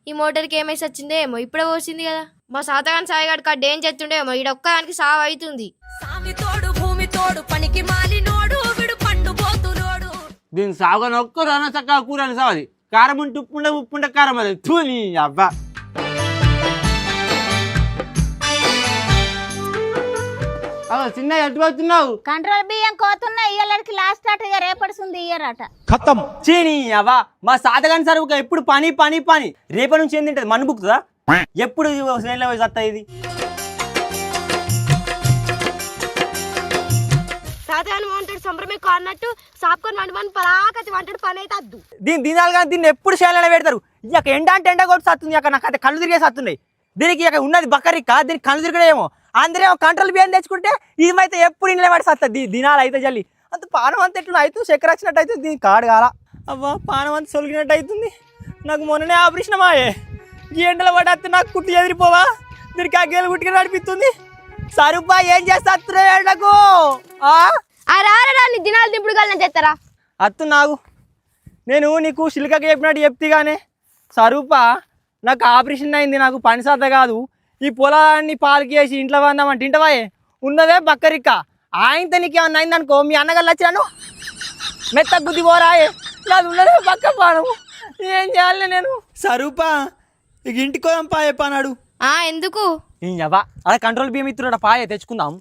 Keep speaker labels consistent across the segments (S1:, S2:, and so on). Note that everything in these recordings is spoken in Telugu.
S1: ఈ మోటార్కి ఏమైసి వచ్చిందో ఏమో ఇప్పుడే పోసింది కదా. మా సాతగాని సాయిగాడు కడ్డ ఏం చేస్తుండేమో ఈడొక్కదానికి సావు అవుతుంది.
S2: దీని సాగు ఒక్క రాన చక్కగా కూర అని సావది. కారం ఉంటే ఉప్పుండే ఉప్పుండే కారం అది తూని అబ్బా. చిన్న ఎటు పోతున్నావు?
S3: కంట్రోల్ బియ్యం కోతున్నా ఇయ్యలకి లాస్ట్ అట రేపడుతుంది ఇయ్యరట
S2: ఖతం చీని అవ్వా. మా సాతగాని సరుకు ఎప్పుడు పని పని పని. రేపటి నుంచి ఏం తింటది మన్ను బుక్కుతుందా? ఎప్పుడు శ్రేణిలో వస్తా ఇది.
S1: సాతగాని వంటాడు సంబరం ఎక్కువ అన్నట్టు సాపుకొని వండి పరాకతి వంటాడు పని అయితే అద్దు.
S2: దీన్ని తినాలి కానీ దీన్ని ఎప్పుడు శ్రేణిలో పెడతారు. ఇక ఎండ అంటే ఎండ కొట్టి సత్తుంది. అక్కడ నాకు అయితే కళ్ళు తిరిగే సత్తున్నాయి. దీనికి ఇక ఉన్నది బక్కరిక్క, దీనికి కళ్ళు తిరగడేమో. అందరూ కంట్రోల్ బియ్యం తెచ్చుకుంటే ఇదైతే ఎప్పుడు ఇంట్లో పడి సత్తది. దినాలు అయితే జల్లి అంత పానం అంత ఎట్లా అవుతుంది. చక్కెర వచ్చినట్టు అవుతుంది. దీనికి కాడు కాల అవ్వా. పానం అంతా సొలిగినట్టు అవుతుంది. నాకు మొన్ననే ఆపరేషన్ మాయే. ఈ ఎండలో పడేస్తే నాకు కుట్టి ఎదిరిపోవా. దీనికి ఆ గేలు కుట్టిగా నడిపిస్తుంది. సరుపా ఏం చేస్తా ఎండకు
S1: దినాలు దింపుడు కలిసి చేస్తారా
S2: అత్తు నాకు. నేను నీకు సిలికకి చెప్పినట్టు చెప్తేగానే సరూపా నాకు ఆపరేషన్ అయింది. నాకు పని సాత కాదు. ఈ పొలాన్ని పాలకి వేసి ఇంట్లో వందామంటే ఇంటవాయే ఉన్నదే బక్కరిక్క. ఆయనతో నీకు ఏమన్నా అయిందనుకో మీ అన్నగారు వచ్చాను మెత్త గుద్ది పోరాయే. నాది ఉన్నదే పక్క పానము. ఏం చేయాలి నేను? సరూపా ఇక ఇంటికి పోదాం పాయే పానాడు.
S1: ఎందుకు
S2: అదే కంట్రోల్ బియ్యం ఇస్తున్నాడు పాయే తెచ్చుకుందాం.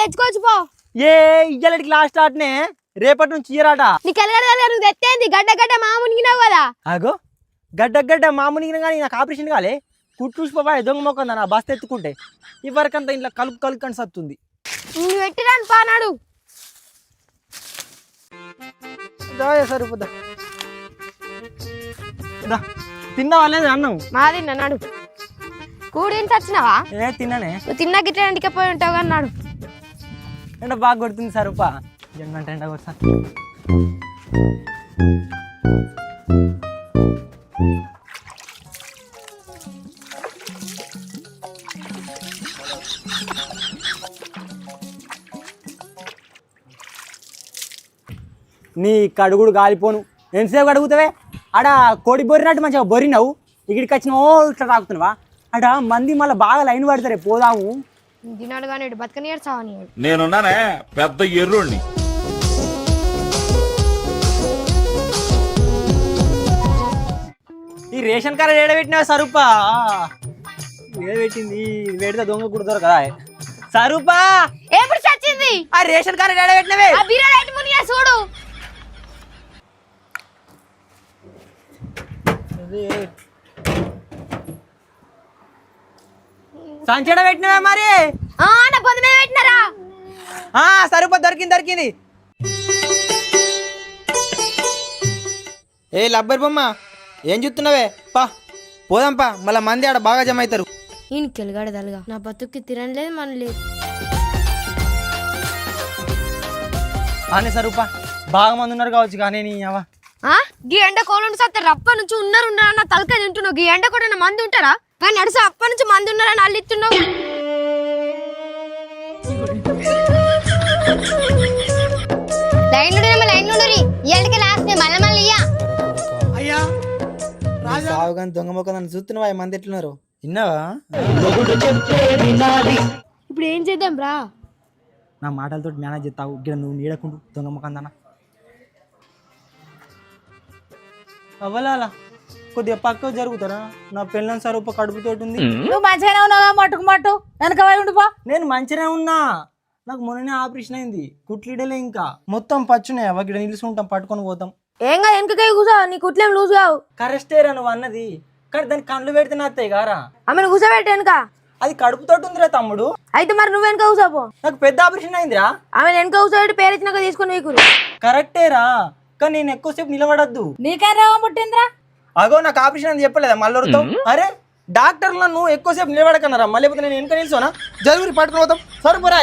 S1: తెచ్చుకోవచ్చు పో.
S2: ఏ ఇయ్యాలకి లాస్ట్ ఆటనే రేపటి నుంచి ఇయ్యరాట.
S1: నీకు నువ్వు తెత్తేంది గడ్డ గడ్డ మామునిగినావు కదా.
S2: ఆగో గడ్డ గడ్డ మామూలుగా కానీ నాకు ఆపరేషన్ కాలే. కుట్టు చూసిపోయి దొంగ మొక్కందా నా బస్త ఎత్తుకుంటే ఇవరకంతా ఇంట్లో కలుపు కలుకని సత్తుంది.
S1: నువ్వు పెట్టిరాను పానాడు
S2: సరిపోద్దా. తిన్నావా లేదు అన్నం?
S1: మాది నాడు కూడి వచ్చినావా?
S2: ఏ తిన్నానే.
S1: నువ్వు తిన్నా గిట్ల ఇంటికి పోయి ఉంటావు అన్నాడు.
S2: ఎండ బాగా కొడుతుంది సరూపా. ఎండ ఎండ కొడతా. నీ కడుగుడు గాలిపోను. ఎంతసేపు అడుగుతావే? ఆడ కోడి బొరినట్టు మంచిగా బొరినావు. ఇక్కడికి వచ్చిన ఇట్లా తాగుతున్నావా? ఆడ మంది మళ్ళీ బాగా లైన్ పడతారే పోదాము.
S1: తిన్నాడు కానీ బతకనియాడు చావని.
S4: నేనున్నానే పెద్ద ఎర్రోడిని.
S2: ఈ రేషన్ కార్డు ఏడబెట్టినావా సరూపా? ఏడబెట్టింది పెడితే దొంగ కుడతారు కదా. సరూపా
S1: ఎప్పుడు చచ్చింది?
S2: ఆ రేషన్ కార్డు ఏడబెట్టినవే
S1: చూడు.
S2: సంచడ పెట్టినవే మరి?
S1: పెట్టినారా?
S2: సరూపా దొరికింది దొరికింది. ఏ లబ్బర్ బొమ్మ ఏం చూస్తున్నావే? పా పోదాంపా. మళ్ళా మంది ఆడ బాగా జమ అవుతారు.
S1: ఈయన కెలగాడదలుగా నా బతుక్కి తినలేదు మన లేదు.
S2: అని సరూపా బాగా మంది ఉన్నారు కావచ్చు కానీ నీ అవ్వ
S1: గీ ఎండ కోళ్ళు సత్తే రప్ప నుంచి ఉన్నారన్న తలకాయ తింటున్నావు. గీ ఎండ కూడా మంది ఉంటారా? కానీ నడుసు అప్ప నుంచి మంది ఉన్నారని అల్లిస్తున్నావు.
S2: సావుగాని దొంగ మొక్క నన్ను చూస్తున్నావా? మంది ఎట్లున్నారు విన్నావా?
S1: ఇప్పుడు ఏం చేద్దాం రా?
S2: నా మాటలతో మేనేజ్ చేస్తావు. ఇక్కడ నువ్వు నీడకుండు దొంగ మొక్కందన్న అవ్వలా కొద్దిగా పక్క జరుగుతారా? నా పెళ్ళని సరూప కడుపుతోటి ఉంది.
S3: నువ్వు మంచిగానే ఉన్నావా? మట్టుకు మట్టు వెనక ఉండిపో.
S2: నేను మంచిగానే ఉన్నా. నాకు మొన్ననే ఆపరేషన్ అయింది. కుట్లీడలే ఇంకా మొత్తం పచ్చున్నాయి. అవ ఇక్కడ నిలుచుకుంటాం పట్టుకొని పోతాం.
S1: ఏం కాదు వెనకకే కూసా. నీ కుట్లేం లూజ్ కావు.
S2: కరెస్టేరా నువ్వు అన్నది. కానీ దానికి కళ్ళు పెడితే నత్తాయి గారా.
S1: ఆమెను కూసోబెట్టి వెనక.
S2: అది కడుపుతోటి ఉందిరా తమ్ముడు.
S1: అయితే మరి నువ్వు వెనక కూసాపో.
S2: నాకు పెద్ద ఆపరేషన్ అయిందిరా.
S1: ఆమె వెనక కూసోబెట్టి పేరు ఇచ్చినాక తీసుకొని వీకురు.
S2: కరెక్టేరా కానీ నేను ఎక్కువసేపు నిలబడద్దు.
S3: నీకే రోగం పుట్టిందిరా?
S2: అగో నాకు ఆపరేషన్ అని చెప్పలేదా మళ్ళీ? అరే డాక్టర్లు నువ్వు ఎక్కువసేపు నిలబడకన్నారా? మళ్ళీ నేను వెనక నిల్చోనా? జరుగురి పట్టుకుని పోతాం. సరిపోరా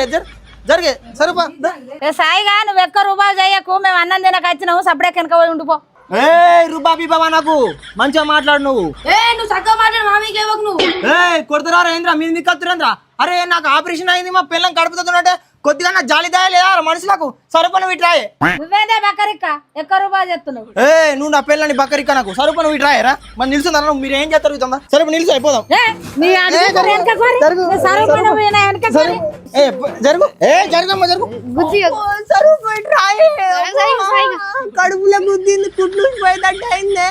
S2: జరిగే సరిపా.
S3: సాయిగా నువ్వు ఎక్కువ రూపాయలు చేయకు. మేము అన్నం తినక వచ్చినావు. సపడే వెనక పోయి ఉండిపో.
S2: ఏ రూబాబీ బాబా నాకు మంచిగా మాట్లాడు. నువ్వు
S1: చక్కగా మాట్లాడు. మామీకేవకు నువ్వు
S2: కొడతారా ఏంద్రా? మీరు మీకు కత్తురేంద్రా? అరే నాకు ఆపరేషన్ అయింది. మా పిల్లని కడుపుతుంటే కొద్దిగా నా జాలి దయ లేదా మనుషులకు సరుపను వీటి రాయే
S3: నువ్వేందే బక్కరిక్క ఎక్కువ రూపాయలు చెప్తున్నావు
S2: నువ్వు నా పిల్లని బక్కరిక్క నాకు సరుపను వీటి రాయరా మరి నిలుస్తుందా మీరు ఏం చేస్తారు ఇద్దాం సరుపు నిలుసు అయిపోదాం
S3: నీ అడుగు వెనక కోరి. నీ సరుకును పోయినా వెనక కోరి.
S2: జరుగు జరుగమ్మా జరుగు
S1: బుద్ధి
S2: సరుపు వీటి రాయే
S1: సరే.
S2: కడుపులో గుద్దింది కుట్లు పోయేటట్టు అయిందే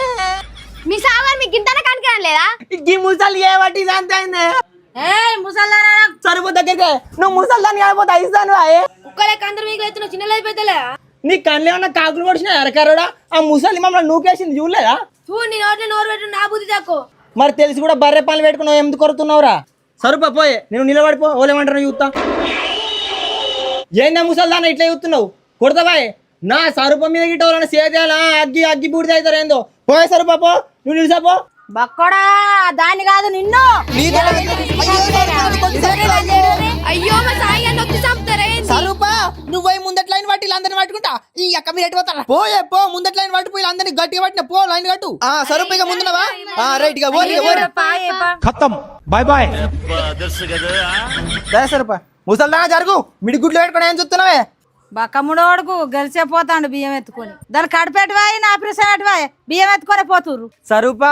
S1: మీ సాగర్ మీకు ఇంతనే కనికరం లేదా
S2: ఈ ముసలి ఏ వాటి అంత అయిందే
S3: ముసల్దానా
S2: సరుపు దగ్గరికి నువ్వు ముసలి దాన్ని కాకపోతే అయిస్తాను
S1: కుక్కలే కందరు మీకు ఎత్తున చిన్న పెద్దలే
S2: నీ కళ్ళు ఏమన్నా కాకులు పడిచినా ఎరకారోడా ఆ ముసలి మమ్మల్ని నూకేసింది చూడలేదా
S1: చూడు నీ నోట్లో నోరు పెట్టు నా బుద్ధి తక్కువ
S2: మరి తెలిసి కూడా బర్రె పనులు పెట్టుకున్నావు ఎందుకు కొడుతున్నావురా సరుప పోయే నేను నిలబడిపో ఓలేమంటారు చూస్తా ఏందా ముసల్దాన్న ఇట్లా చూస్తున్నావు కొడతావాయే నా సరుప మీద గిట్ట వాళ్ళని సేదేయాలా అగ్గి అగ్గి బూడిద అవుతారు ఏందో పోయే సరుప పో నువ్వు నిలిసాపో
S3: బక్కోడా దాన్ని కాదు నిన్ను
S1: అయ్యో మా సాయి అని నొక్కి చంపుతారే
S2: సరుపా నువ్వు పోయి ముందట్ లైన్ పట్టి అందరిని పట్టుకుంటా ఈ అక్క మీరు ఎటు పోతారా పోయే పో ముందట్ లైన్ పట్టిపోయి అందరిని గట్టిగా పట్టిన పో లైన్ కట్టు సరుప ఇక ముందునవా రైట్ గా
S5: खत्म बाय बाय
S2: సరుప ముసల్దానా జరుగు మిడిగుడ్లు పెట్టుకుని ఏం చూస్తున్నావే
S3: బక్కముడోడుకు గెలిచే పోతాండు బియ్యం ఎత్తుకొని దాని కడిపెట్టువాయి నా ప్రిసెట్టువాయి బియ్యం ఎత్తుకొని పోతుర్రు
S2: సరూపా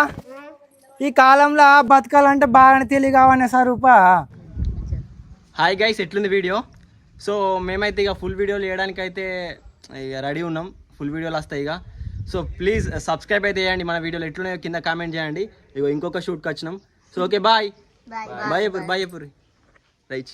S2: ఈ కాలంలో బతకాలంటే బాగానే తెలివి కావనే సరూపా హాయ్ గైస్ ఎట్లుంది వీడియో సో మేమైతే ఇక ఫుల్ వీడియోలు వేయడానికి అయితే ఇక రెడీ ఉన్నాం ఫుల్ వీడియోలు వస్తాయి ఇక సో ప్లీజ్ సబ్స్క్రైబ్ అయితే చేయండి మన వీడియోలు ఎట్లున్నాయో కింద కామెంట్ చేయండి ఇక ఇంకొక షూట్కి వచ్చినాం so okay bye bye bye right